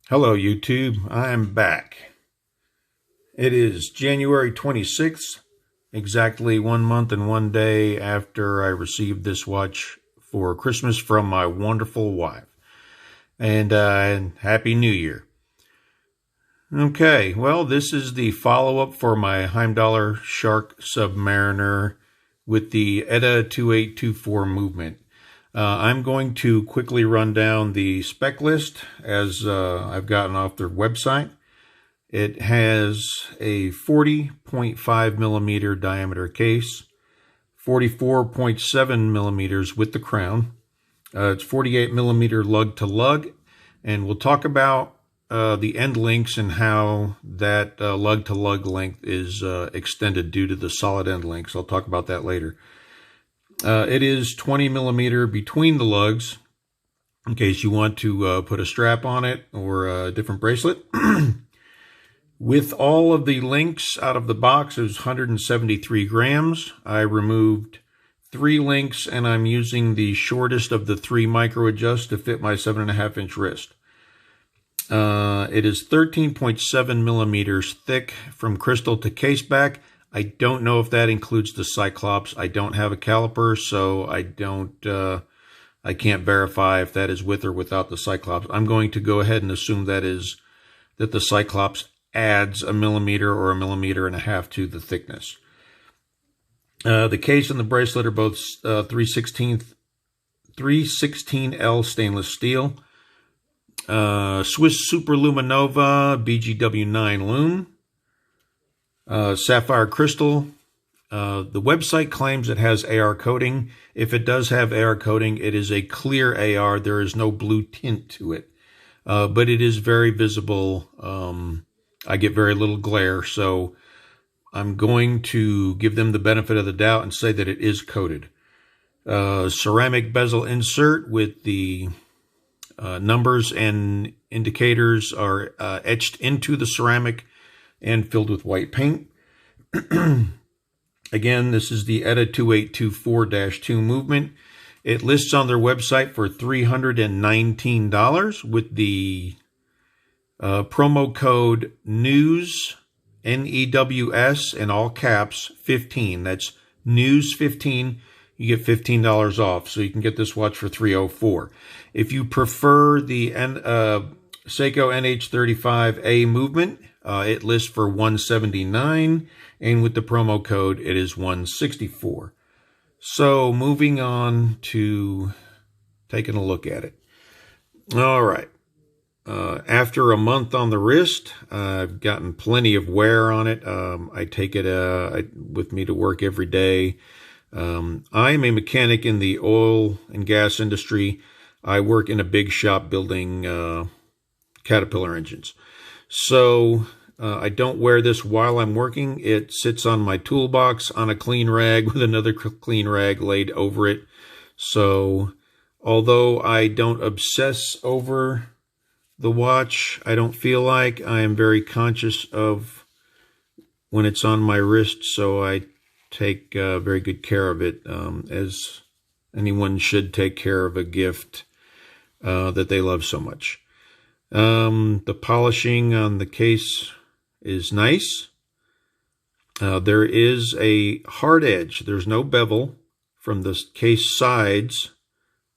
Hello YouTube, I am back. It is January 26th, exactly 1 month and 1 day after I received this watch for Christmas from my wonderful wife. And Happy New Year. Okay, well, this is the follow-up for my Heimdallr Shark Submariner with the ETA 2824 movement. I'm going to quickly run down the spec list as I've gotten off their website. It has a 40.5 millimeter diameter case, 44.7 millimeters with the crown. It's 48 millimeter lug to lug, and we'll talk about the end links and how that lug to lug length is extended due to the solid end links. I'll talk about that later. It is 20 millimeter between the lugs in case you want to put a strap on it or a different bracelet. With all of the links out of the box, it was 173 grams. I removed 3 links and I'm using the shortest of the 3 micro adjusts to fit my 7.5 inch wrist. It is 13.7 millimeters thick from crystal to case back. I don't know if that includes the Cyclops. I don't have a caliper, so I can't verify if that is with or without the Cyclops. I'm going to go ahead and assume that the Cyclops adds 1 millimeter or 1.5 millimeters to the thickness. The case and the bracelet are both 316L stainless steel. Swiss Super Luminova BGW9 lume. Sapphire crystal. The website claims it has AR coating. If it does have AR coating, it is a clear AR. There is no blue tint to it, but it is very visible. I get very little glare, so I'm going to give them the benefit of the doubt and say that it is coated. Ceramic bezel insert with the numbers and indicators are etched into the ceramic and filled with white paint. Again, this is the ETA 2824-2 movement. It lists on their website for $319 with the promo code NEWS, N-E-W-S, in all caps, 15. That's NEWS 15. You get $15 off, so you can get this watch for $304. If you prefer the Seiko NH35A movement, it lists for $179, and with the promo code, it is $164. So moving on to taking a look at it. All right. After a month on the wrist, I've gotten plenty of wear on it. I take it with me to work every day. I am a mechanic in the oil and gas industry. I work in a big shop building Caterpillar engines. So I don't wear this while I'm working. It sits on my toolbox on a clean rag with another clean rag laid over it. So although I don't obsess over the watch, I don't feel like I am very conscious of when it's on my wrist, so I take very good care of it, as anyone should take care of a gift that they love so much. The polishing on the case is nice. There is a hard edge. There's no bevel from the case sides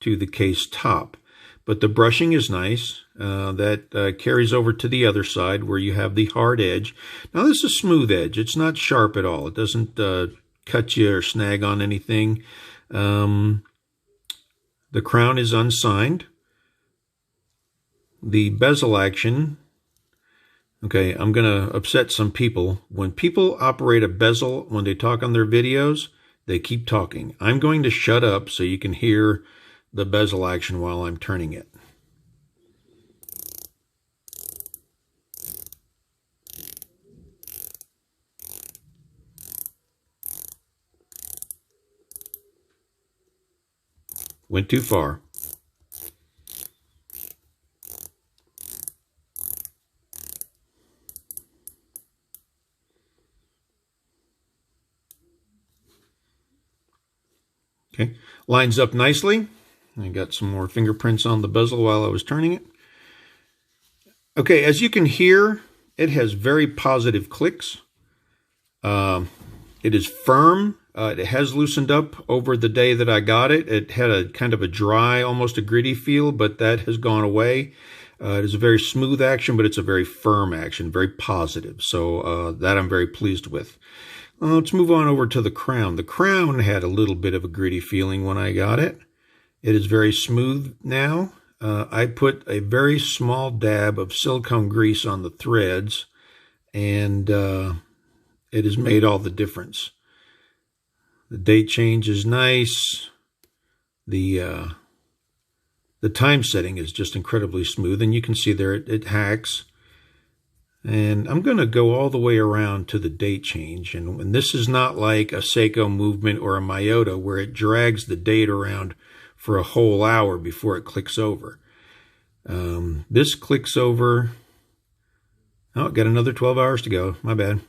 to the case top, but the brushing is nice. That carries over to the other side where you have the hard edge. Now this is a smooth edge. It's not sharp at all. It doesn't cut you or snag on anything. The crown is unsigned. The bezel action. Okay, I'm going to upset some people. When people operate a bezel, when they talk on their videos, they keep talking. I'm going to shut up so you can hear the bezel action while I'm turning it. Went too far. Okay, lines up nicely. I got some more fingerprints on the bezel while I was turning it. Okay, as you can hear, it has very positive clicks. It is firm. It has loosened up over the day that I got it. It had a kind of a dry, almost a gritty feel, but that has gone away. It is a very smooth action, but it's a very firm action, very positive. So that I'm very pleased with. Let's move on over to the crown. The crown had a little bit of a gritty feeling when I got it. It is very smooth now. I put a very small dab of silicone grease on the threads, and it has made all the difference. The date change is nice. The time setting is just incredibly smooth, and you can see there it hacks. And I'm going to go all the way around to the date change. And this is not like a Seiko movement or a Miyota where it drags the date around for a whole hour before it clicks over. This clicks over. Oh, got another 12 hours to go. My bad.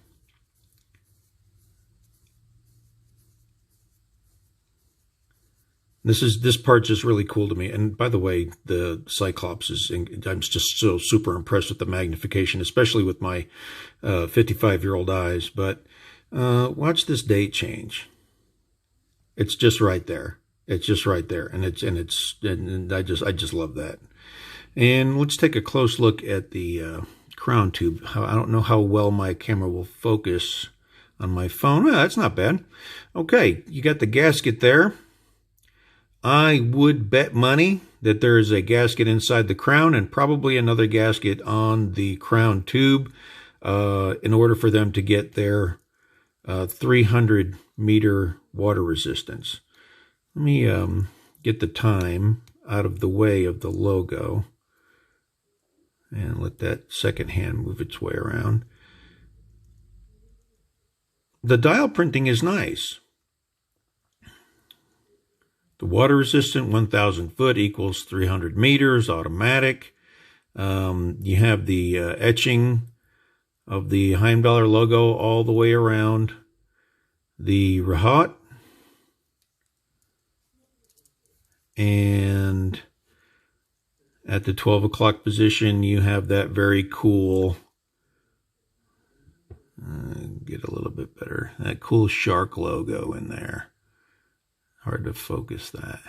This part's just really cool to me. And by the way, the Cyclops I'm just so super impressed with the magnification, especially with my 55-year-old eyes. But watch this date change. It's just right there. It's just right there. And I just love that. And let's take a close look at the crown tube. I don't know how well my camera will focus on my phone. Well, that's not bad. Okay, you got the gasket there. I would bet money that there is a gasket inside the crown and probably another gasket on the crown tube in order for them to get their 300-meter water resistance. Let me get the time out of the way of the logo and let that second hand move its way around. The dial printing is nice. The water resistant 1,000 foot equals 300 meters, automatic. You have the etching of the Heimdallr logo all the way around the Rahat. And at the 12 o'clock position, you have that very cool, get a little bit better, that cool shark logo in there. Hard to focus that.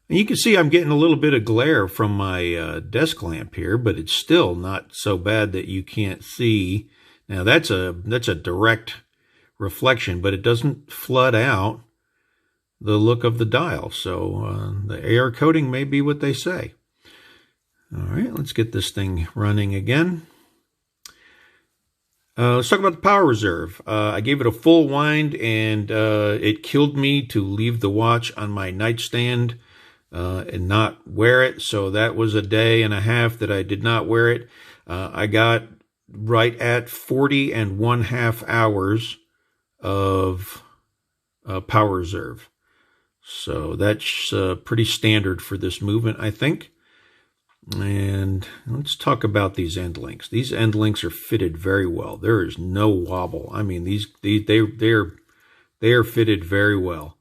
And you can see I'm getting a little bit of glare from my desk lamp here, but it's still not so bad that you can't see. Now that's a direct reflection, but it doesn't flood out the look of the dial. So the AR coating may be what they say. All right, let's get this thing running again. Let's talk about the power reserve. I gave it a full wind, and it killed me to leave the watch on my nightstand and not wear it. So that was a day and a half that I did not wear it. I got right at 40.5 hours of power reserve. So that's pretty standard for this movement, I think. And let's talk about these end links. These end links are fitted very well. There is no wobble. I mean, they are fitted very well.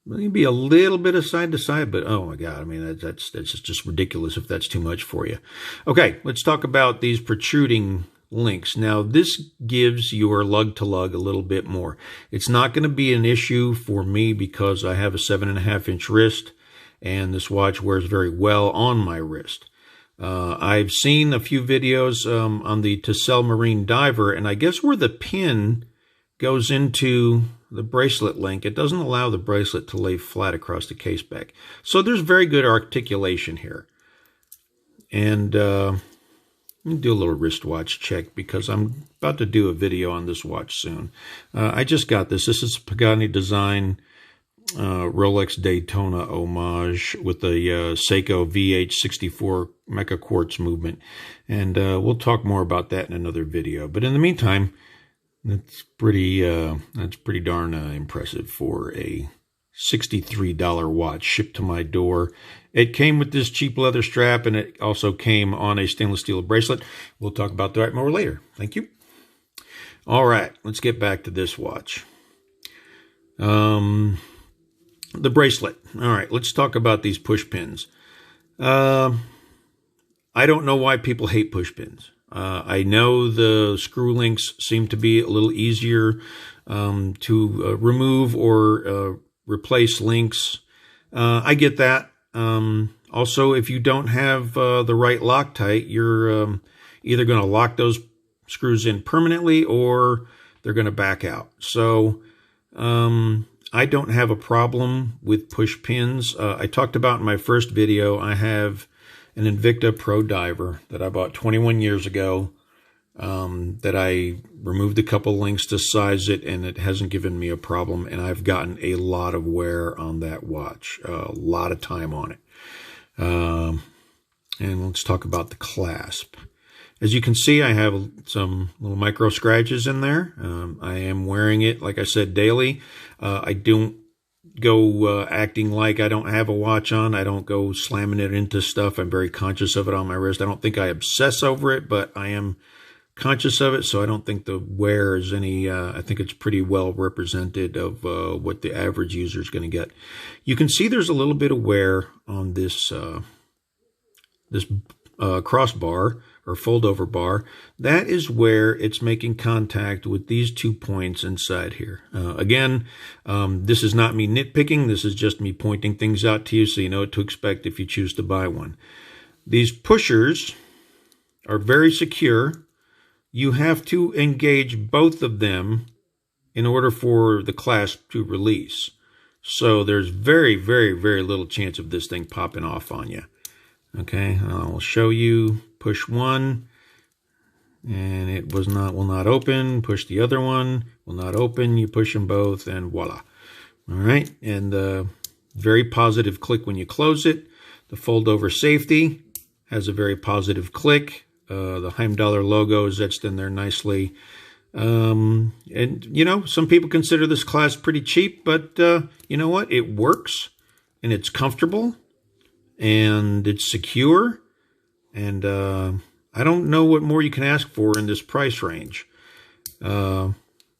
Maybe a little bit of side to side, but oh my God, I mean, that's just ridiculous if that's too much for you. Okay, let's talk about these protruding links. Now, this gives your lug to lug a little bit more. It's not going to be an issue for me because I have a 7.5-inch wrist. And this watch wears very well on my wrist. I've seen a few videos on the Tezel Marine Diver, and I guess where the pin goes into the bracelet link, it doesn't allow the bracelet to lay flat across the case back. So there's very good articulation here. And let me do a little wristwatch check because I'm about to do a video on this watch soon. I just got this. This is Pagani Design Rolex Daytona homage with the Seiko VH64 Mecha Quartz movement. And we'll talk more about that in another video. But in the meantime, that's pretty darn impressive for a $63 watch shipped to my door. It came with this cheap leather strap, and it also came on a stainless steel bracelet. We'll talk about that more later. Thank you. All right, let's get back to this watch. The bracelet. All right, let's talk about these push pins. I don't know why people hate push pins. I know the screw links seem to be a little easier to remove or replace links. I get that. Also, if you don't have the right Loctite, you're either going to lock those screws in permanently or they're going to back out. So I don't have a problem with push pins. I talked about in my first video, I have an Invicta Pro Diver that I bought 21 years ago that I removed a couple links to size it, and it hasn't given me a problem, and I've gotten a lot of wear on that watch, a lot of time on it. And let's talk about the clasp. As you can see, I have some little micro scratches in there. I am wearing it, like I said, daily. I don't go acting like I don't have a watch on. I don't go slamming it into stuff. I'm very conscious of it on my wrist. I don't think I obsess over it, but I am conscious of it, so I don't think the wear is any, I think it's pretty well represented of what the average user is going to get. You can see there's a little bit of wear on this, crossbar or fold-over bar. That is where it's making contact with these 2 points inside here. Again, this is not me nitpicking. This is just me pointing things out to you so you know what to expect if you choose to buy one. These pushers are very secure. You have to engage both of them in order for the clasp to release. So there's very, very, very little chance of this thing popping off on you. Okay, I'll show you. Push one, and it will not open. Push the other one, will not open. You push them both, and voila. All right, and very positive click when you close it. The fold-over safety has a very positive click. The Heimdallr logo is etched in there nicely. And, you know, some people consider this clasp pretty cheap, but you know what? It works, and it's comfortable, and it's secure. And I don't know what more you can ask for in this price range. You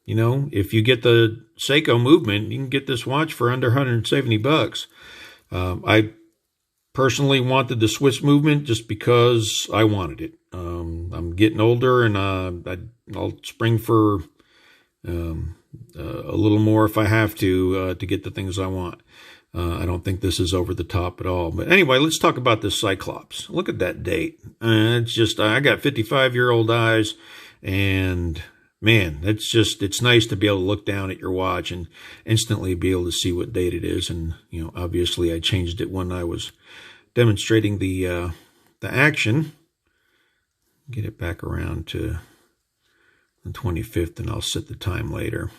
know, if you get the Seiko movement, you can get this watch for under 170 bucks. I personally wanted the Swiss movement just because I wanted it. I'm getting older, and I'll spring for a little more if I have to get the things I want. I don't think this is over the top at all. But anyway, let's talk about this Cyclops. Look at that date. It's just, I got 55-year-old eyes, and man, it's nice to be able to look down at your watch and instantly be able to see what date it is. And, you know, obviously I changed it when I was demonstrating the action. Get it back around to the 25th, and I'll set the time later.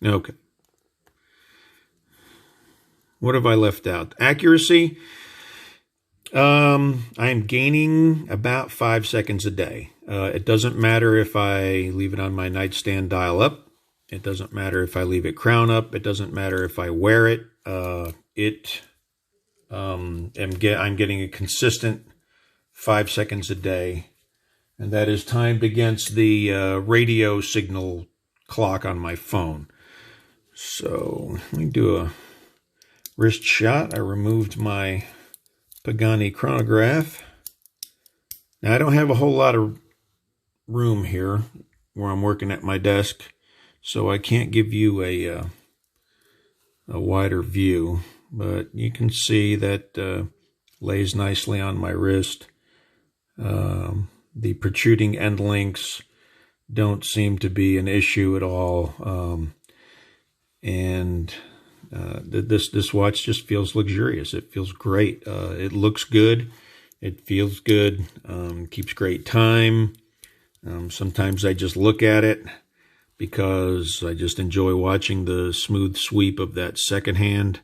Okay. What have I left out? Accuracy. I'm gaining about 5 seconds a day. It doesn't matter if I leave it on my nightstand dial up. It doesn't matter if I leave it crown up. It doesn't matter if I wear it. I'm getting a consistent 5 seconds a day, and that is timed against the radio signal clock on my phone. So let me do a wrist shot. I removed my Pagani chronograph. Now, I don't have a whole lot of room here where I'm working at my desk, so I can't give you a wider view, but you can see that lays nicely on my wrist. The protruding end links don't seem to be an issue at all. And this watch just feels luxurious. It feels great. It looks good. It feels good. Keeps great time. Sometimes I just look at it because I just enjoy watching the smooth sweep of that second hand.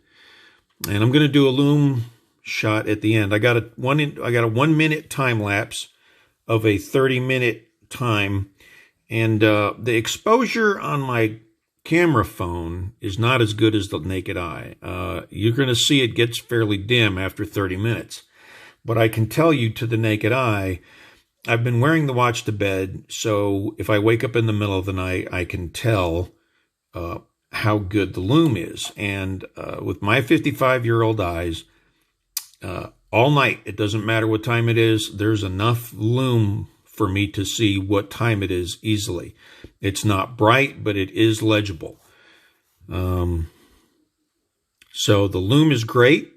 And I'm going to do a lume shot at the end. I got a 1 minute time lapse of a 30-minute time, and the exposure on my camera phone is not as good as the naked eye. You're going to see it gets fairly dim after 30 minutes. But I can tell you to the naked eye, I've been wearing the watch to bed, so if I wake up in the middle of the night, I can tell how good the lume is. And with my 55-year-old eyes, all night, it doesn't matter what time it is, there's enough lume for me to see what time it is easily. It's not bright, but it is legible. So the lume is great.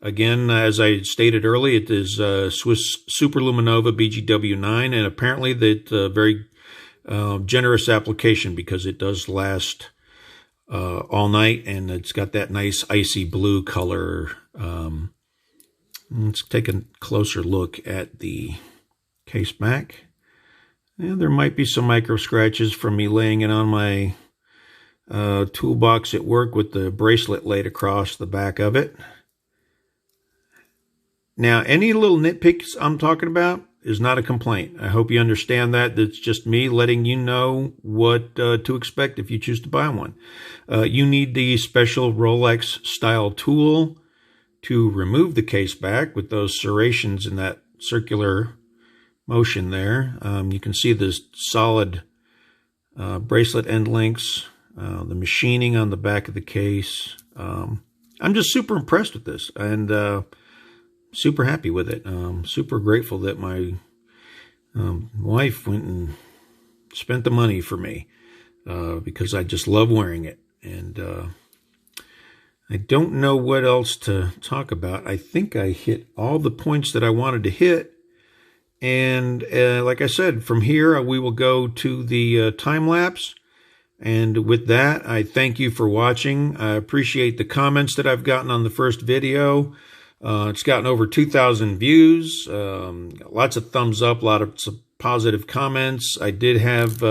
Again, as I stated earlier, it is Swiss Superluminova BGW9, and apparently that's a very generous application because it does last all night, and it's got that nice icy blue color. Let's take a closer look at the case back. Yeah, there might be some micro scratches from me laying it on my toolbox at work with the bracelet laid across the back of it. Now, any little nitpicks I'm talking about is not a complaint. I hope you understand that. That's just me letting you know what to expect if you choose to buy one. You need the special Rolex style tool to remove the case back with those serrations in that circular motion there. You can see the solid bracelet end links, the machining on the back of the case. I'm just super impressed with this, and super happy with it. Super grateful that my wife went and spent the money for me because I just love wearing it. And I don't know what else to talk about. I think I hit all the points that I wanted to hit. And like I said, from here we will go to the time lapse. And with that, I thank you for watching. I appreciate the comments that I've gotten on the first video. It's gotten over 2,000 views, lots of thumbs up, a lot of positive comments. I did have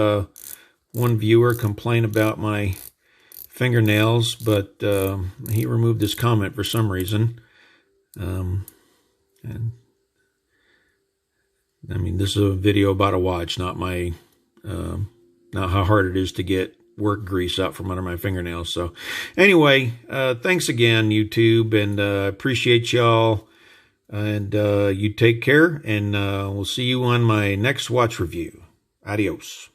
one viewer complain about my fingernails, but he removed his comment for some reason. And I mean, this is a video about a watch, not my not how hard it is to get work grease out from under my fingernails. So anyway, thanks again, YouTube, and appreciate y'all, and you take care, and we'll see you on my next watch review. Adios.